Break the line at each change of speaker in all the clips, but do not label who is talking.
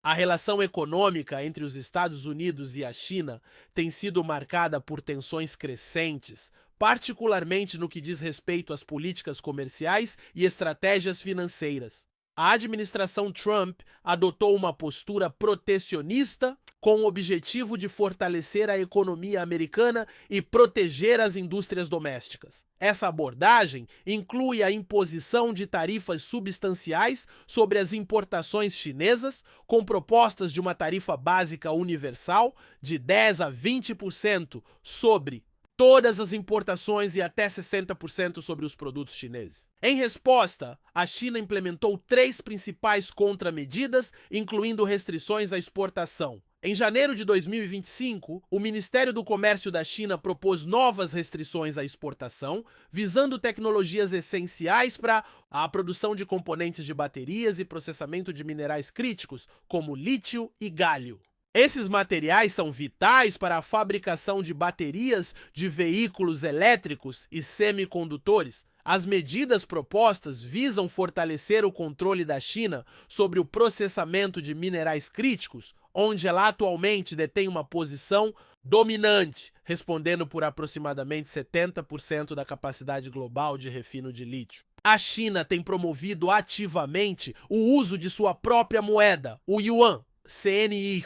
A relação econômica entre os Estados Unidos e a China tem sido marcada por tensões crescentes, particularmente no que diz respeito às políticas comerciais e estratégias financeiras. A administração Trump adotou uma postura protecionista com o objetivo de fortalecer a economia americana e proteger as indústrias domésticas. Essa abordagem inclui a imposição de tarifas substanciais sobre as importações chinesas, com propostas de uma tarifa básica universal de 10 a 20% sobre todas as importações e até 60% sobre os produtos chineses. Em resposta, a China implementou 3 principais contramedidas, incluindo restrições à exportação. Em janeiro de 2025, o Ministério do Comércio da China propôs novas restrições à exportação, visando tecnologias essenciais para a produção de componentes de baterias e processamento de minerais críticos, como lítio e gálio. Esses materiais são vitais para a fabricação de baterias de veículos elétricos e semicondutores. As medidas propostas visam fortalecer o controle da China sobre o processamento de minerais críticos, onde ela atualmente detém uma posição dominante, respondendo por aproximadamente 70% da capacidade global de refino de lítio. A China tem promovido ativamente o uso de sua própria moeda, o Yuan, CNY,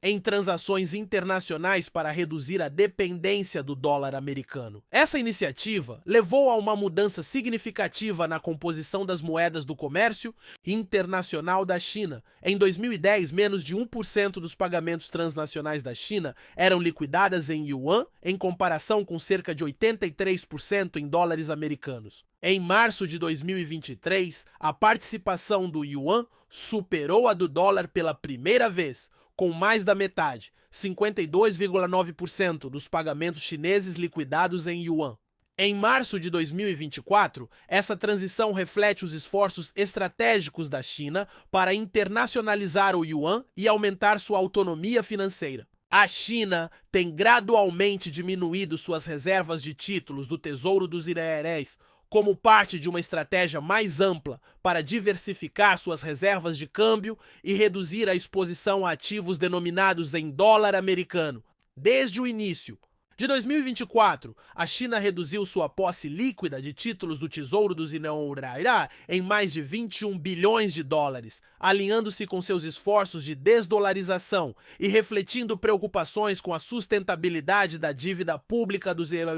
em transações internacionais para reduzir a dependência do dólar americano. Essa iniciativa levou a uma mudança significativa na composição das moedas do comércio internacional da China. Em 2010, menos de 1% dos pagamentos transnacionais da China eram liquidadas em yuan, em comparação com cerca de 83% em dólares americanos. Em março de 2023, a participação do yuan superou a do dólar pela primeira vez, com mais da metade, 52,9% dos pagamentos chineses liquidados em yuan. Em março de 2024, essa transição reflete os esforços estratégicos da China para internacionalizar o yuan e aumentar sua autonomia financeira. A China tem gradualmente diminuído suas reservas de títulos do Tesouro dos Cereais, como parte de uma estratégia mais ampla para diversificar suas reservas de câmbio e reduzir a exposição a ativos denominados em dólar americano. Desde o início de 2024, a China reduziu sua posse líquida de títulos do Tesouro dos Cereais em mais de 21 bilhões de dólares, alinhando-se com seus esforços de desdolarização e refletindo preocupações com a sustentabilidade da dívida pública dos Cereais.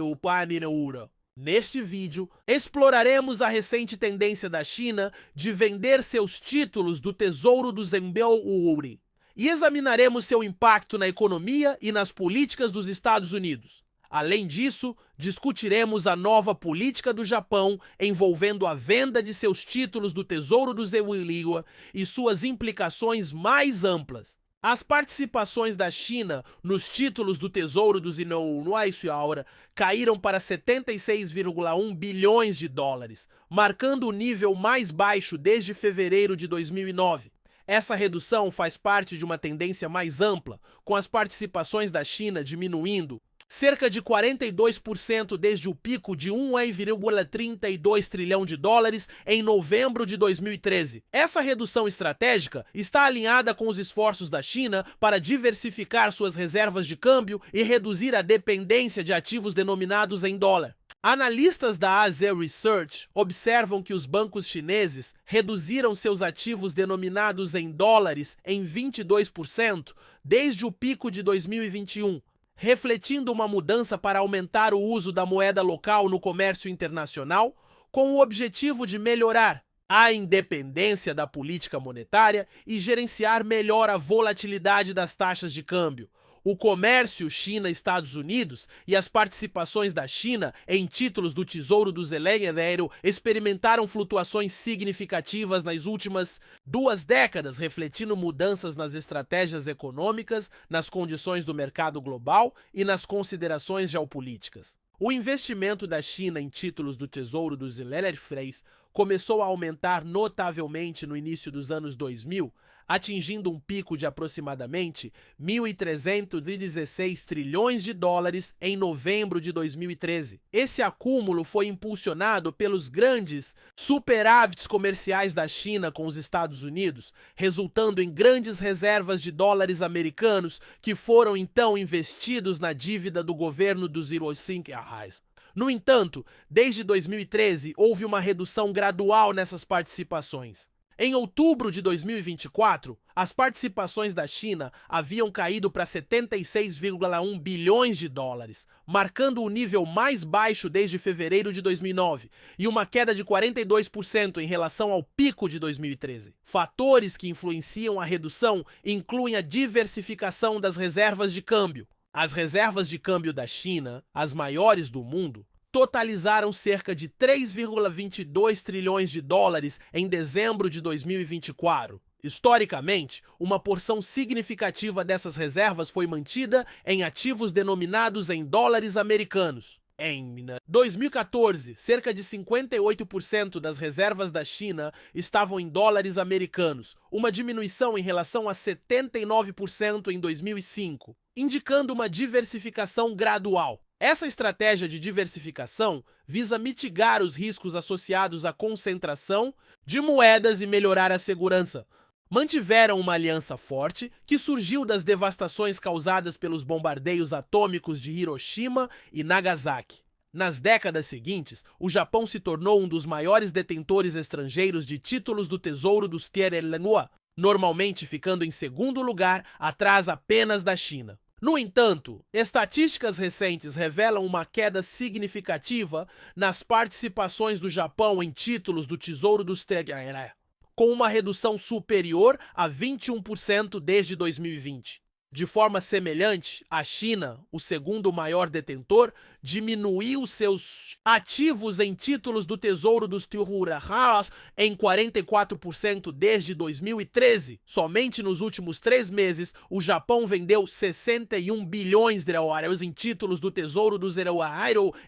Neste vídeo, exploraremos a recente tendência da China de vender seus títulos do Tesouro do Zenbao e examinaremos seu impacto na economia e nas políticas dos Estados Unidos. Além disso, discutiremos a nova política do Japão envolvendo a venda de seus títulos do Tesouro do Zewiligua e suas implicações mais amplas. As participações da China nos títulos do Tesouro dos Cereais caíram para 76,1 bilhões de dólares, marcando o nível mais baixo desde fevereiro de 2009. Essa redução faz parte de uma tendência mais ampla, com as participações da China diminuindo cerca de 42% desde o pico de 1,32 trilhão de dólares em novembro de 2013. Essa redução estratégica está alinhada com os esforços da China para diversificar suas reservas de câmbio e reduzir a dependência de ativos denominados em dólar. Analistas da AZ Research observam que os bancos chineses reduziram seus ativos denominados em dólares em 22% desde o pico de 2021, refletindo uma mudança para aumentar o uso da moeda local no comércio internacional, com o objetivo de melhorar a independência da política monetária e gerenciar melhor a volatilidade das taxas de câmbio. O comércio China-Estados Unidos e as participações da China em títulos do Tesouro do Zelenho experimentaram flutuações significativas nas últimas 2 décadas, refletindo mudanças nas estratégias econômicas, nas condições do mercado global e nas considerações geopolíticas. O investimento da China em títulos do Tesouro dos Cereais começou a aumentar notavelmente no início dos anos 2000, atingindo um pico de aproximadamente 1.316 trilhões de dólares em novembro de 2013. Esse acúmulo foi impulsionado pelos grandes superávites comerciais da China com os Estados Unidos, resultando em grandes reservas de dólares americanos que foram então investidos na dívida do governo dos 05 reais. No entanto, desde 2013 houve uma redução gradual nessas participações. Em outubro de 2024, as participações da China haviam caído para 76,1 bilhões de dólares, marcando o nível mais baixo desde fevereiro de 2009 e uma queda de 42% em relação ao pico de 2013. Fatores que influenciam a redução incluem a diversificação das reservas de câmbio. As reservas de câmbio da China, as maiores do mundo, totalizaram cerca de 3,22 trilhões de dólares em dezembro de 2024. Historicamente, uma porção significativa dessas reservas foi mantida em ativos denominados em dólares americanos. Em 2014, cerca de 58% das reservas da China estavam em dólares americanos, uma diminuição em relação a 79% em 2005, indicando uma diversificação gradual. Essa estratégia de diversificação visa mitigar os riscos associados à concentração de moedas e melhorar a segurança. Mantiveram uma aliança forte que surgiu das devastações causadas pelos bombardeios atômicos de Hiroshima e Nagasaki. Nas décadas seguintes, o Japão se tornou um dos maiores detentores estrangeiros de títulos do Tesouro dos Tianrenhua, normalmente ficando em segundo lugar, atrás apenas da China. No entanto, estatísticas recentes revelam uma queda significativa nas participações do Japão em títulos do Tesouro dos Tianrenhua, com uma redução superior a 21% desde 2020. De forma semelhante, a China, o segundo maior detentor, diminuiu seus ativos em títulos do Tesouro dos Tianrenhua em 44% desde 2013. Somente nos últimos 3 meses, o Japão vendeu 61 bilhões de dólares em títulos do Tesouro dos Tianrenhua,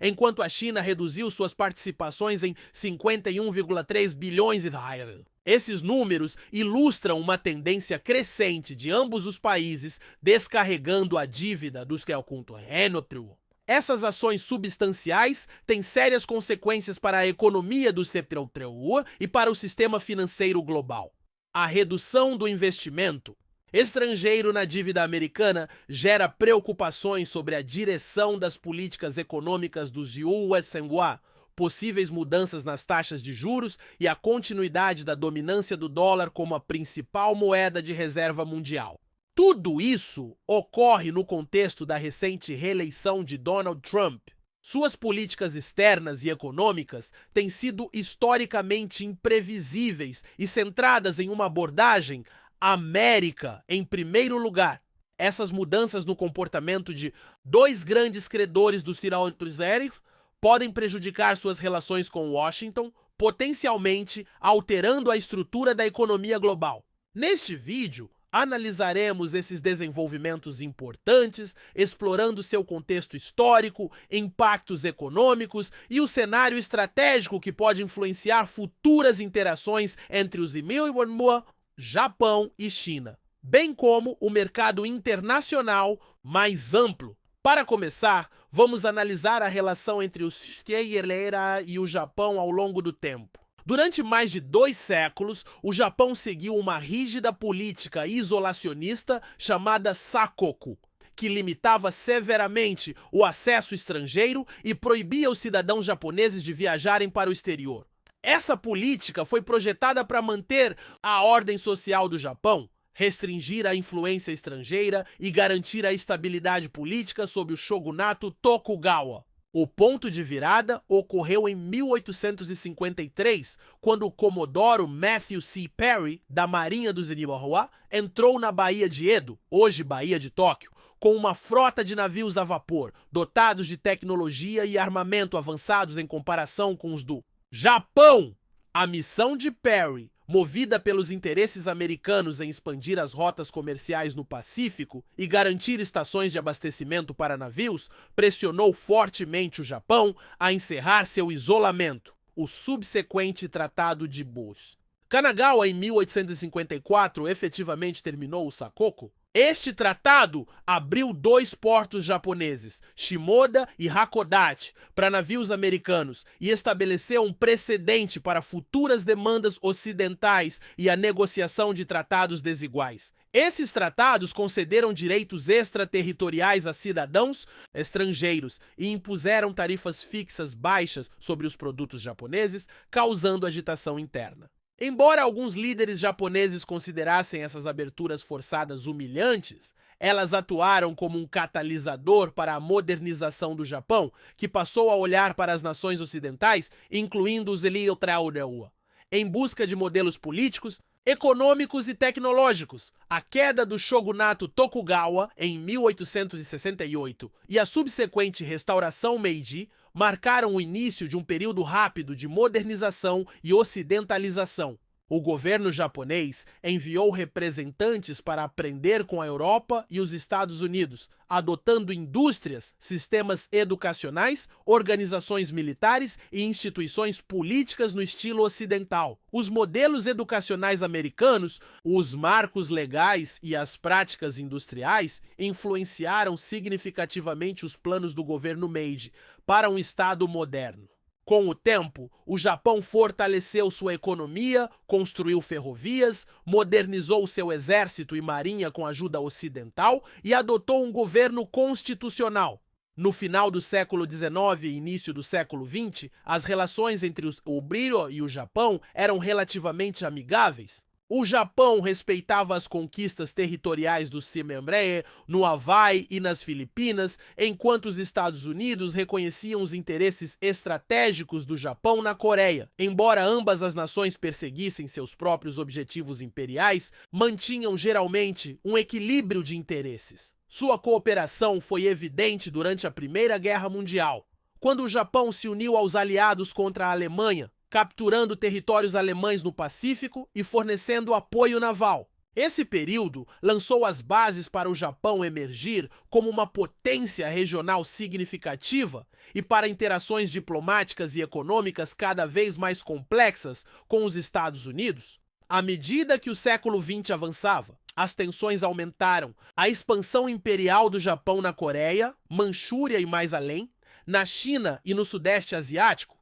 enquanto a China reduziu suas participações em 51,3 bilhões de dólares. Esses números ilustram uma tendência crescente de ambos os países descarregando a dívida dos que contornam. Essas ações substanciais têm sérias consequências para a economia do setor e para o sistema financeiro global. A redução do investimento estrangeiro na dívida americana gera preocupações sobre a direção das políticas econômicas dos yuan, possíveis mudanças nas taxas de juros e a continuidade da dominância do dólar como a principal moeda de reserva mundial. Tudo isso ocorre no contexto da recente reeleição de Donald Trump. Suas políticas externas e econômicas têm sido historicamente imprevisíveis e centradas em uma abordagem América em primeiro lugar. Essas mudanças no comportamento de dois grandes credores dos tirões podem prejudicar suas relações com Washington, potencialmente alterando a estrutura da economia global. Neste vídeo, analisaremos esses desenvolvimentos importantes, explorando seu contexto histórico, impactos econômicos e o cenário estratégico que pode influenciar futuras interações entre os yuan, Japão e China, bem como o mercado internacional mais amplo. Para começar, vamos analisar a relação entre os Tianrenhua e o Japão ao longo do tempo. Durante mais de 2 séculos, o Japão seguiu uma rígida política isolacionista chamada Sakoku, que limitava severamente o acesso estrangeiro e proibia os cidadãos japoneses de viajarem para o exterior. Essa política foi projetada para manter a ordem social do Japão, restringir a influência estrangeira e garantir a estabilidade política sob o shogunato Tokugawa. O ponto de virada ocorreu em 1853, quando o comodoro Matthew C. Perry, da Marinha dos Niihau, entrou na Baía de Edo, hoje Baía de Tóquio, com uma frota de navios a vapor, dotados de tecnologia e armamento avançados em comparação com os do Japão. A missão de Perry, movida pelos interesses americanos em expandir as rotas comerciais no Pacífico e garantir estações de abastecimento para navios, pressionou fortemente o Japão a encerrar seu isolamento, o subsequente Tratado de Bus. Kanagawa, em 1854, efetivamente terminou o Sakoku. Este tratado abriu 2 portos japoneses, Shimoda e Hakodate, para navios americanos e estabeleceu um precedente para futuras demandas ocidentais e a negociação de tratados desiguais. Esses tratados concederam direitos extraterritoriais a cidadãos estrangeiros e impuseram tarifas fixas baixas sobre os produtos japoneses, causando agitação interna. Embora alguns líderes japoneses considerassem essas aberturas forçadas humilhantes, elas atuaram como um catalisador para a modernização do Japão, que passou a olhar para as nações ocidentais, incluindo os Eleutheroua, em busca de modelos políticos, econômicos e tecnológicos. A queda do shogunato Tokugawa em 1868 e a subsequente restauração Meiji marcaram o início de um período rápido de modernização e ocidentalização. O governo japonês enviou representantes para aprender com a Europa e os Estados Unidos, adotando indústrias, sistemas educacionais, organizações militares e instituições políticas no estilo ocidental. Os modelos educacionais americanos, os marcos legais e as práticas industriais influenciaram significativamente os planos do governo Meiji para um Estado moderno. Com o tempo, o Japão fortaleceu sua economia, construiu ferrovias, modernizou seu exército e marinha com ajuda ocidental e adotou um governo constitucional. No final do século XIX e início do século XX, as relações entre o Britânico e o Japão eram relativamente amigáveis. O Japão respeitava as conquistas territoriais do Cimembre no Havaí e nas Filipinas, enquanto os Estados Unidos reconheciam os interesses estratégicos do Japão na Coreia. Embora ambas as nações perseguissem seus próprios objetivos imperiais, mantinham geralmente um equilíbrio de interesses. Sua cooperação foi evidente durante a Primeira Guerra Mundial, quando o Japão se uniu aos aliados contra a Alemanha, capturando territórios alemães no Pacífico e fornecendo apoio naval. Esse período lançou as bases para o Japão emergir como uma potência regional significativa e para interações diplomáticas e econômicas cada vez mais complexas com os Estados Unidos. À medida que o século XX avançava, as tensões aumentaram. A expansão imperial do Japão na Coreia, Manchúria e mais além, na China e no Sudeste Asiático,